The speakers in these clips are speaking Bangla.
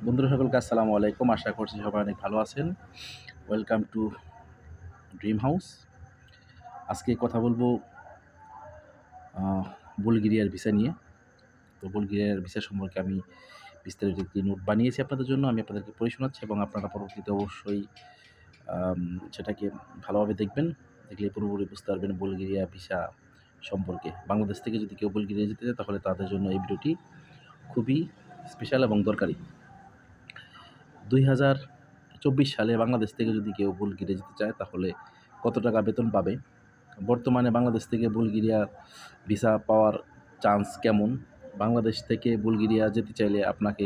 বন্ধুরা সকলকে আসসালামু আলাইকুম। আশা করছি সবাই অনেক ভালো আছেন। Welcome to dream house. আজকে কথা বলবো বুলগেরিয়ার ভিসা নিয়ে। তো বুলগেরিয়ার ভিসা সম্পর্কে আমি বিস্তারিত একটি নোট বানিয়েছি আপনাদের জন্য। আমি আপনাদেরকে পড়ে শোনাচ্ছি এবং আপনারা পরবর্তীতে অবশ্যই আম সেটাকে ভালোভাবে দেখবেন। দেখলে পুরোপুরি বুঝতে পারবেন বুলগেরিয়া ভিসা সম্পর্কে। বাংলাদেশ থেকে যদি কেউ বুলগেরিয়া যেতে চায় তাহলে তাদের জন্য এই ভিডিওটি খুবই স্পেশাল এবং দরকারি। ২০২৪ সালে বাংলাদেশ থেকে যদি কেউ বুলগেরিয়া যেতে চায় তাহলে কত টাকা বেতন পাবে? বর্তমানে বাংলাদেশ থেকে বুলগেরিয়া ভিসা পাওয়ার চান্স কেমন? বাংলাদেশ থেকে বুলগেরিয়া যেতে চাইলে আপনাকে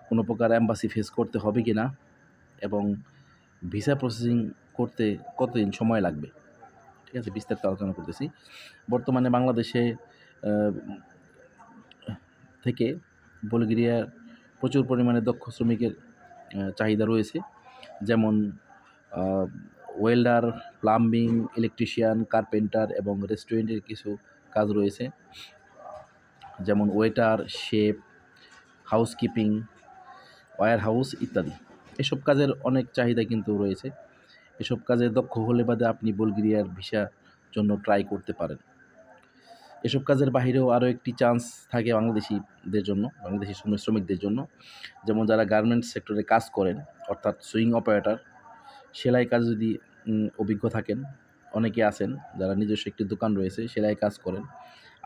কোনো প্রকার এম্বাসি ফেস করতে হবে কি না? এবং ভিসা প্রসেসিং করতে কতদিন সময় লাগবে? ঠিক আছে? বিস্তারিত আলোচনা করতেছি। বর্তমানে বাংলাদেশে আ থেকে বুলগেরিয়ার প্রচুর পরিমাণে দক্ষ শ্রমিকের চাহিদা রয়েছে। যেমন আ ওয়েল্ডার, প্লাম্বিং, ইলেকট্রিশিয়ান, কার্পেন্টার এবং রেস্টুরেন্টের কিছু কাজ রয়েছে। যেমন ওয়েটার, শেফ, হাউসকিপিং, ওয়্যারহাউস ইত্যাদি। এসব কাজের অনেক চাহিদা কিন্তু রয়েছে। এসব কাজে দক্ষ হলে বাদে আপনি বুলগেরিয়ার ভিসার জন্য ট্রাই করতে পারেন। এসব কাজের বাহিরেও আরও একটি চান্স থাকে বাংলাদেশিদের জন্য, বাংলাদেশি শ্রমিকদের জন্য। যেমন যারা গার্মেন্টস সেক্টরে কাজ করেন, অর্থাৎ সুইং অপারেটর, সেলাই কাজে যদি অভিজ্ঞ থাকেন, অনেকে আছেন যারা নিজস্ব একটি দোকান রয়েছে, সেলাই কাজ করেন।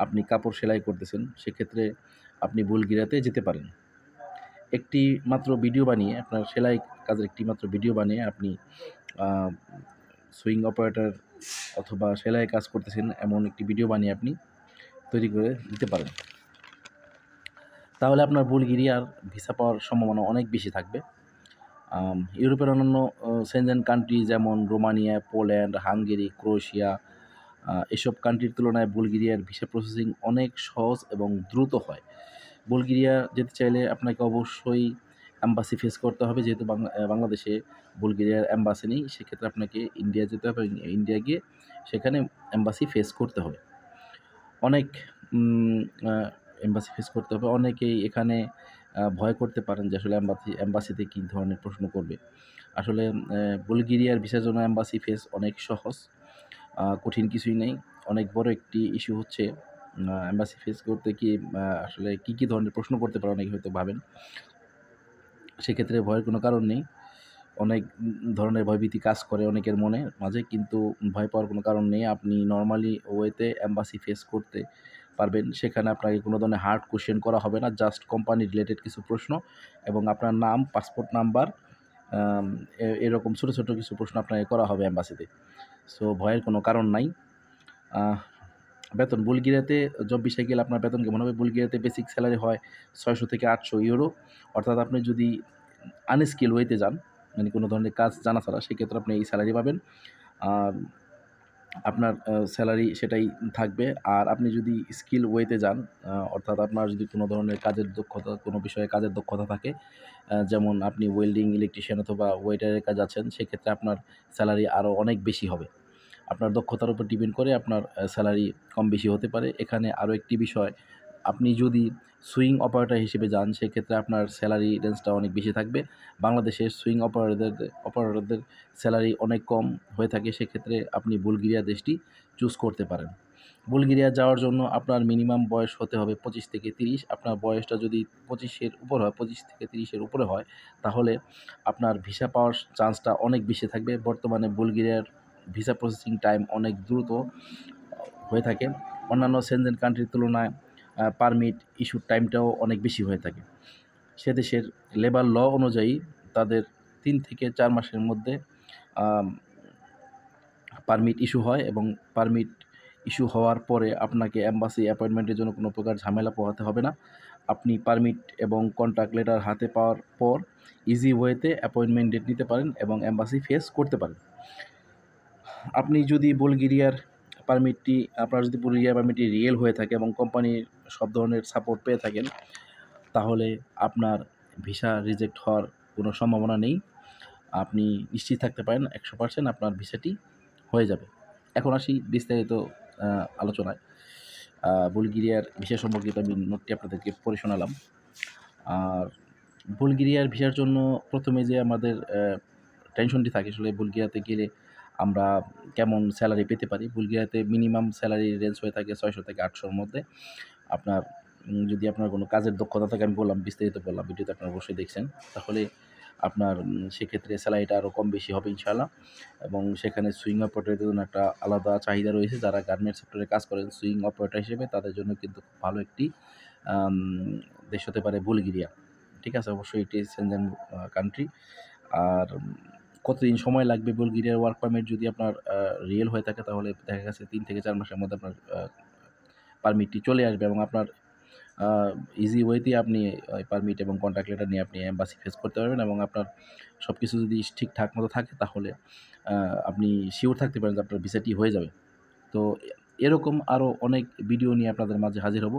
আপনি কাপড় সেলাই করতেছেন, সেক্ষেত্রে আপনি বুলগেরিয়াতে যেতে পারেন। একটি মাত্র ভিডিও বানিয়ে আপনার সেলাই কাজের একটি মাত্র ভিডিও বানিয়ে আপনি আ সুইং অপারেটর অথবা সেলাই কাজ করতেছেন এমন একটি ভিডিও বানিয়ে আপনি তৈরি করে দিতে পারেন। তাহলে আপনার বুলগেরিয়ার ভিসা পাওয়ার সম্ভাবনা অনেক বেশি থাকবে। ইউরোপের অন্যান্য সেনজেন কান্ট্রি যেমন রোমানিয়া, পোল্যান্ড, হাঙ্গেরি, ক্রোয়েশিয়া এসব কান্ট্রির তুলনায় বুলগেরিয়ার ভিসা প্রসেসিং অনেক সহজ এবং দ্রুত হয়। বুলগেরিয়া যেতে চাইলে আপনাকে অবশ্যই এম্বাসি ফেস করতে হবে। যেহেতু বাংলাদেশে বুলগেরিয়ার এম্বাসি নেই, সেক্ষেত্রে আপনাকে ইন্ডিয়া যেতে হবে। ইন্ডিয়া গিয়ে সেখানে এম্বাসি ফেস করতে হবে। অনেক উম আ এম্বাসি ফেস করতে হবে। অনেকেই এখানে ভয় করতে পারেন যে আসলে এম্বাসিতে কী ধরনের প্রশ্ন করবে। আসলে বুলগেরিয়ার ভিসার জন্য এম্বাসি ফেস অনেক সহজ। কঠিন কিছুই নেই। অনেক বড় একটি ইস্যু হচ্ছে এম্বাসি ফেস করতে গিয়ে আসলে কী ধরনের প্রশ্ন করতে পারে অনেকে হয়তো ভাবেন। সেক্ষেত্রে ভয়ের কোনো কারণ নেই। অনেক ধরনের ভয়ভীতি কাজ করে অনেকের মনে মাঝে, কিন্তু ভয় পাওয়ার কোনো কারণ নেই। আপনি নরমালি ওয়েতে এম্বাসি ফেস করতে পারবেন। সেখানে আপনাকে কোনো ধরনের হার্ড কোয়েশ্চেন করা হবে না। জাস্ট কোম্পানি রিলেটেড কিছু প্রশ্ন এবং আপনার নাম, পাসপোর্ট নাম্বার, আম এরকম ছোট, ছোট কিছু প্রশ্ন আপনাকে করা হবে এম্বাসিতে। সো ভয়ের কোনো কারণ নাই। আহ বেতন বুলগেরিয়াতে জব ভিসায় গেলে আপনার বেতন কেমন হবে? বুলগেরিয়াতে বেসিক স্যালারি হয় ৬০০ থেকে ৮০০ ইউরো। অর্থাৎ আপনি যদি আনস্কিল ওয়েতে যান, মানে কোনো ধরনের কাজ জানা ছাড়া, সেক্ষেত্রে আপনি এই স্যালারি পাবেন। আর আপনার স্যালারি সেটাই থাকবে। আর আপনি যদি স্কিল ওয়েতে যান, অর্থাৎ আপনার যদি কোনো ধরনের কাজের দক্ষতা, কোনো বিষয়ে কাজের দক্ষতা থাকে, যেমন আপনি ওয়েল্ডিং, ইলেকট্রিশিয়ান অথবা ওয়েটারের কাজে আছেন, সেক্ষেত্রে আপনার স্যালারি আরও অনেক বেশি হবে। আপনার দক্ষতার উপর ডিপেন্ড করে আপনার স্যালারি কম বেশি হতে পারে। এখানে আরও একটি বিষয়, আপনি যদি সুইং অপারেটর হিসেবে যান, সেক্ষেত্রে আপনার স্যালারি রেঞ্জটা অনেক বেশি থাকবে। বাংলাদেশের সুইং অপারেটরদের স্যালারি অনেক কম হয়ে থাকে। সেক্ষেত্রে আপনি বুলগেরিয়া দেশটি চুজ করতে পারেন। বুলগেরিয়া যাওয়ার জন্য আপনার মিনিমাম বয়স হতে হবে ২৫ থেকে ৩০। আপনার বয়সটা যদি ২৫-এর উপর হয়, ২৫ থেকে ৩০-এর উপরে হয়, তাহলে আপনার ভিসা পাওয়ার চান্সটা অনেক বেশি থাকবে। বর্তমানে বুলগেরিয়ার ভিসা প্রসেসিং টাইম অনেক দ্রুত হয়ে থাকে। অন্যান্য সেনজেন কান্ট্রির তুলনায় পারমিট ইস্যুর টাইমটাও অনেক বেশি হয়ে থাকে। সে দেশের লেবার ল অনুযায়ী তাদের ৩ থেকে ৪ মাসের মধ্যে আম পারমিট ইস্যু হয় এবং পারমিট ইস্যু হওয়ার পরে আপনাকে এম্বাসি অ্যাপয়েন্টমেন্টের জন্য কোনো প্রকার ঝামেলা পোহাতে হবে না। আপনি পারমিট এবং কন্ট্রাক্ট লেটার হাতে পাওয়ার পর ইজি ওয়েতে অ্যাপয়েন্টমেন্ট ডেট নিতে পারেন এবং এম্বাসি ফেস করতে পারেন। আপনি যদি আপনার যদি বুলগেরিয়া পারমিটটি রিয়েল হয়ে থাকে এবং কোম্পানির সব ধরনের সাপোর্ট পেয়ে থাকেন, তাহলে আপনার ভিসা রিজেক্ট হওয়ার কোনো সম্ভাবনা নেই। আপনি নিশ্চিত থাকতে পারেন ১০০% আপনার ভিসাটি হয়ে যাবে। এখন আসি বিস্তারিত আলোচনায়। বুলগেরিয়ার ভিসা সম্পর্কিত আমি নোটটি আপনাদেরকে পড়ে শোনালাম। আর বুলগেরিয়ার ভিসার জন্য প্রথমে যে আমাদের টেনশনটি থাকে আসলে বুলগেরিয়াতে গেলে আমরা কেমন স্যালারি পেতে পারি। বুলগেরিয়াতে মিনিমাম স্যালারির রেঞ্জ হয়ে থাকে ৬০০ থেকে ৮০০ র মধ্যে। আপনার যদি আপনার কোনো কাজের দক্ষতা থাকে, আমি বললাম, বিস্তারিত বললাম, ভিডিওতে আপনারা অবশ্যই দেখছেন। তাহলে আপনার সেক্ষেত্রে স্যালারিটা আরও কম বেশি হবে ইনশাআল্লাহ। এবং সেখানে সুইং অপারেটরদের জন্য একটা আলাদা চাহিদা রয়েছে। যারা গার্মেন্টস সেক্টরে কাজ করেন সুইং অপারেটর হিসেবে, তাদের জন্য কিন্তু খুব ভালো একটি আম দেশ হতে পারে বুলগেরিয়া। ঠিক আছে? অবশ্যই এটি সেনজেন কান্ট্রি। আর কতদিন সময় লাগবে বুলগেরিয়ার ওয়ার্ক পারমিট যদি আপনার রিয়েল হয়ে থাকে, তাহলে দেখা গেছে ৩ থেকে ৪ মাসের মধ্যে আপনার পারমিটটি চলে আসবে এবং আপনার আ ইজি ওয়েতেই আপনি ওই পারমিট এবং কন্ট্রাক্ট লেটার নিয়ে আপনি এম্বাসি ফেস করতে পারবেন এবং আপনার সবকিছু যদি ঠিকঠাক মতো থাকে, তাহলে আ আপনি সিওর থাকতে পারেন যে আপনার ভিসাটি হয়ে যাবে। তো এরকম আরও অনেক ভিডিও নিয়ে আপনাদের মাঝে হাজির হব।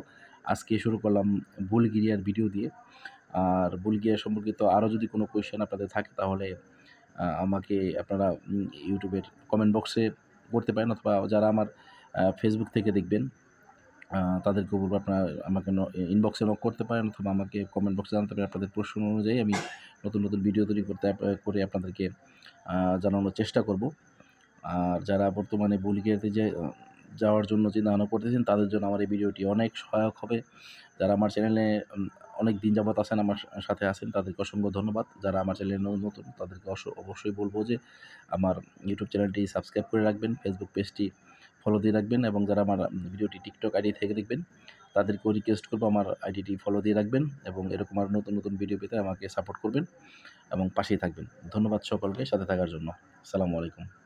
আজকে শুরু করলাম বুলগেরিয়ার ভিডিও দিয়ে। আর বুলগেরিয়া সম্পর্কিত আরও যদি কোনো কোয়েশ্চেন আপনাদের থাকে, তাহলে আমাকে আপনারা ইউটিউবের কমেন্ট বক্সে করতে পারেন, অথবা যারা আমার ফেসবুক থেকে দেখবেন তাদেরকেও বলব আপনারা আমাকে ইনবক্সে নক করতে পারেন, অথবা আমাকে কমেন্ট বক্সে জানাতে পারেন। আপনাদের প্রশ্ন অনুযায়ী আমি নতুন, নতুন ভিডিও তৈরি করে আপনাদেরকে জানানোর চেষ্টা করব। আর যারা বর্তমানে বুলগেরিয়াতে যাওয়ার জন্য চিন্তাভাবনা করতেছেন, তাদের জন্য আমার এই ভিডিওটি অনেক সহায়ক হবে। যারা আমার চ্যানেলে অনেক দিন যাবত আছেন, আমার সাথে আছেন, তাদেরকে অসংখ্য ধন্যবাদ। যারা আমার চ্যানেলে নতুন, তাদেরকে অবশ্যই বলব যে আমার ইউটিউব চ্যানেলটি সাবস্ক্রাইব করে রাখবেন, ফেসবুক পেজটি ফলো দিয়ে রাখবেন এবং যারা আমার ভিডিওটি টিকটক আইডি থেকে দেখবেন, তাদেরকেও রিকোয়েস্ট করব আমার আইডিটি ফলো দিয়ে রাখবেন এবং এরকম আরও নতুন, নতুন ভিডিও পেতে আমাকে সাপোর্ট করবেন এবং পাশেই থাকবেন। ধন্যবাদ সকলকে সাথে থাকার জন্য। আসসালামু আলাইকুম।